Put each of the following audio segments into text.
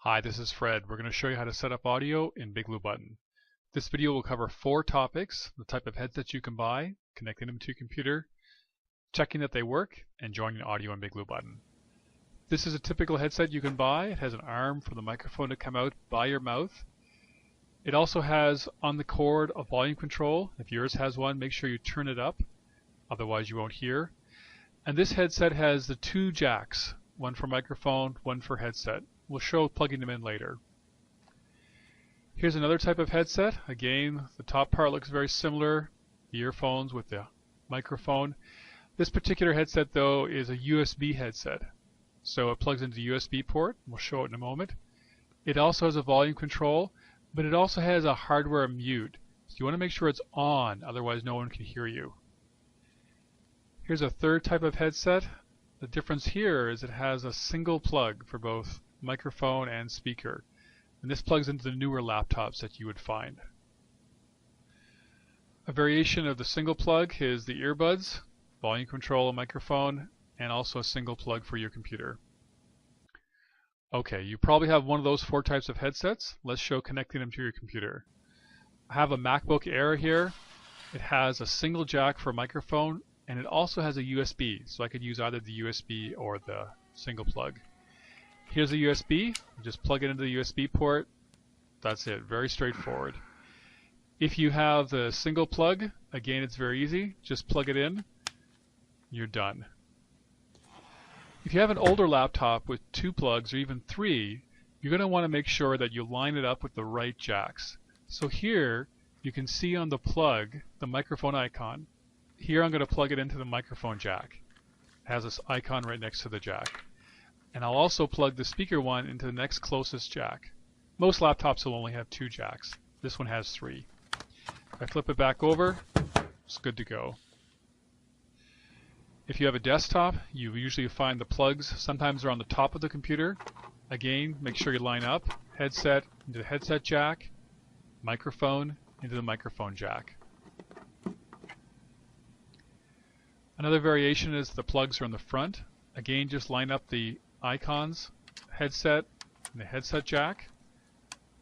Hi, this is Fred. We're going to show you how to set up audio in Big Blue Button. This video will cover 4 topics: the type of headsets you can buy, connecting them to your computer, checking that they work, and joining audio in Big Blue Button. This is a typical headset you can buy. It has an arm for the microphone to come out by your mouth. It also has on the cord a volume control. If yours has one, make sure you turn it up, otherwise you won't hear. And this headset has the 2 jacks, one for microphone, one for headset. We'll show plugging them in later. Here's another type of headset. Again, the top part looks very similar, the earphones with the microphone. This particular headset though is a USB headset. So it plugs into the USB port. We'll show it in a moment. It also has a volume control, but it also has a hardware mute. So you want to make sure it's on, otherwise no one can hear you. Here's a third type of headset. The difference here is it has a single plug for both microphone and speaker, and this plugs into the newer laptops that you would find. A variation of the single plug is the earbuds, volume control, a microphone, and also a single plug for your computer. Okay, you probably have one of those 4 types of headsets. Let's show connecting them to your computer. I have a MacBook Air here. It has a single jack for a microphone, and it also has a USB, so I could use either the USB or the single plug. Here's a USB. Just plug it into the USB port. That's it. Very straightforward. If you have the single plug, again, it's very easy. Just plug it in. You're done. If you have an older laptop with 2 plugs or even 3, you're going to want to make sure that you line it up with the right jacks. So here you can see on the plug the microphone icon. Here I'm going to plug it into the microphone jack. It has this icon right next to the jack. And I'll also plug the speaker one into the next closest jack. Most laptops will only have 2 jacks. This one has 3. If I flip it back over, it's good to go. If you have a desktop, you usually find the plugs. Sometimes they're on the top of the computer. Again, make sure you line up. Headset into the headset jack. Microphone into the microphone jack. Another variation is the plugs are in the front. Again, just line up the icons, headset and the headset jack,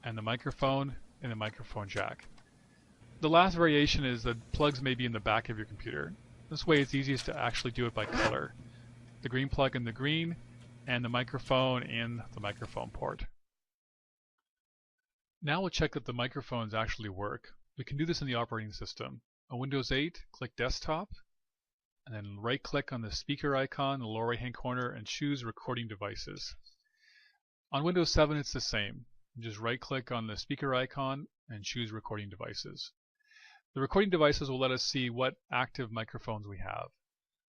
and the microphone and the microphone jack. The last variation is the plugs may be in the back of your computer. This way it's easiest to actually do it by color. The green plug in the green, and the microphone in the microphone port. Now we'll check that the microphones actually work. We can do this in the operating system. On Windows 8, click Desktop, and then right-click on the speaker icon in the lower right-hand corner and choose Recording Devices. On Windows 7 it's the same. Just right-click on the speaker icon and choose Recording Devices. The recording devices will let us see what active microphones we have.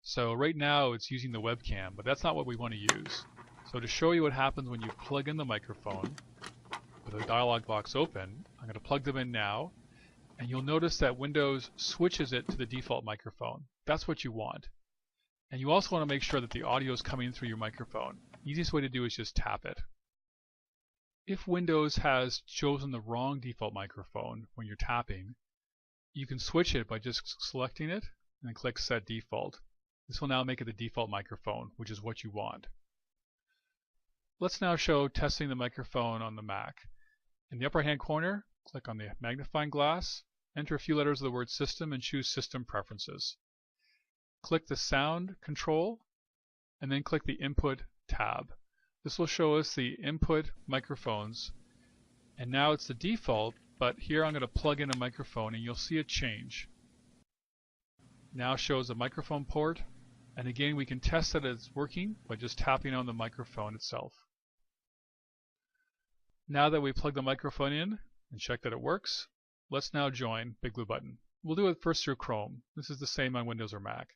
So right now it's using the webcam, but that's not what we want to use. So to show you what happens when you plug in the microphone with a dialog box open, I'm going to plug them in now. And you'll notice that Windows switches it to the default microphone. That's what you want. And you also want to make sure that the audio is coming through your microphone. The easiest way to do is just tap it. If Windows has chosen the wrong default microphone when you're tapping, you can switch it by just selecting it and then click Set Default. This will now make it the default microphone, which is what you want. Let's now show testing the microphone on the Mac. In the upper hand corner, click on the magnifying glass, enter a few letters of the word System, and choose System Preferences. Click the Sound control, and then click the Input tab. This will show us the input microphones, and now it's the default, but here I'm going to plug in a microphone and you'll see it change. Now shows the microphone port, and again we can test that it's working by just tapping on the microphone itself. Now that we plug the microphone in and check that it works, let's now join Big Blue Button. We'll do it first through Chrome. This is the same on Windows or Mac.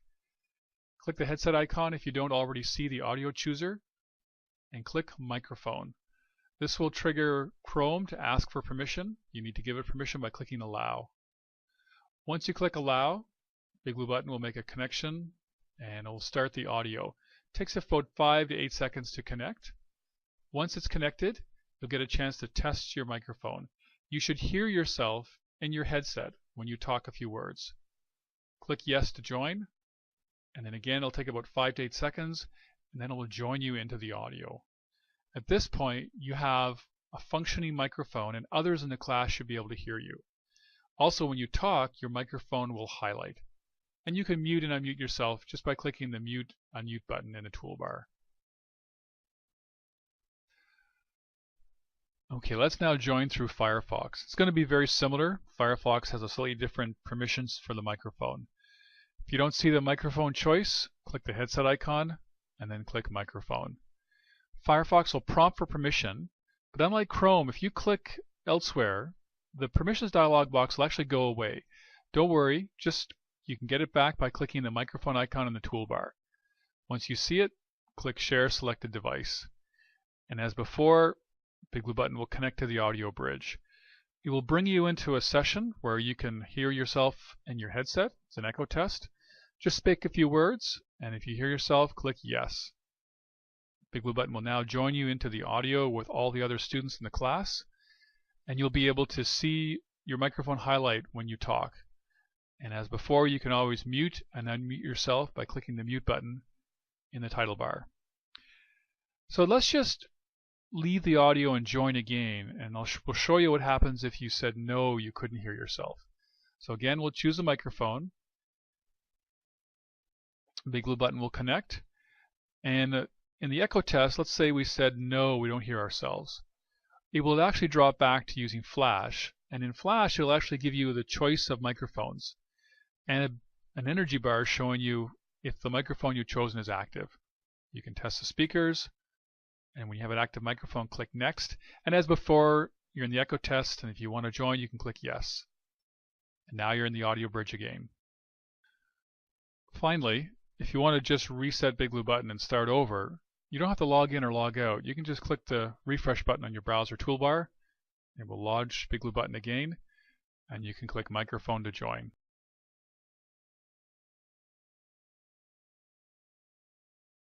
Click the headset icon if you don't already see the audio chooser, and click Microphone. This will trigger Chrome to ask for permission. You need to give it permission by clicking Allow. Once you click Allow, Big Blue Button will make a connection and it will start the audio. It takes about 5 to 8 seconds to connect. Once it's connected, you'll get a chance to test your microphone. You should hear yourself in your headset when you talk a few words. Click Yes to join, and then again it'll take about 5 to 8 seconds, and then it will join you into the audio. At this point, you have a functioning microphone and others in the class should be able to hear you. Also, when you talk, your microphone will highlight. And you can mute and unmute yourself just by clicking the mute unmute button in the toolbar. Okay, let's now join through Firefox. It's going to be very similar. Firefox has a slightly different permissions for the microphone. If you don't see the microphone choice, click the headset icon and then click microphone. Firefox will prompt for permission, but unlike Chrome, if you click elsewhere, the permissions dialog box will actually go away. Don't worry, you can get it back by clicking the microphone icon in the toolbar. Once you see it, click Share Selected Device. And as before, Big Blue Button will connect to the audio bridge. It will bring you into a session where you can hear yourself in your headset. It's an echo test. Just speak a few words, and if you hear yourself, click Yes. Big Blue Button will now join you into the audio with all the other students in the class, and you'll be able to see your microphone highlight when you talk. And as before, you can always mute and unmute yourself by clicking the mute button in the title bar. So let's just leave the audio and join again, and we'll show you what happens if you said no, you couldn't hear yourself. So again, we'll choose a microphone. Big Blue Button will connect, and in the echo test, let's say we said no, we don't hear ourselves. It will actually drop back to using Flash, and in Flash it'll actually give you the choice of microphones and an energy bar showing you if the microphone you've chosen is active. You can test the speakers, and when you have an active microphone, click Next. And as before, you're in the echo test, and if you want to join, you can click Yes. And now you're in the audio bridge again. Finally, if you want to just reset Big Blue Button and start over, you don't have to log in or log out. You can just click the refresh button on your browser toolbar. It will launch Big Blue Button again, and you can click microphone to join.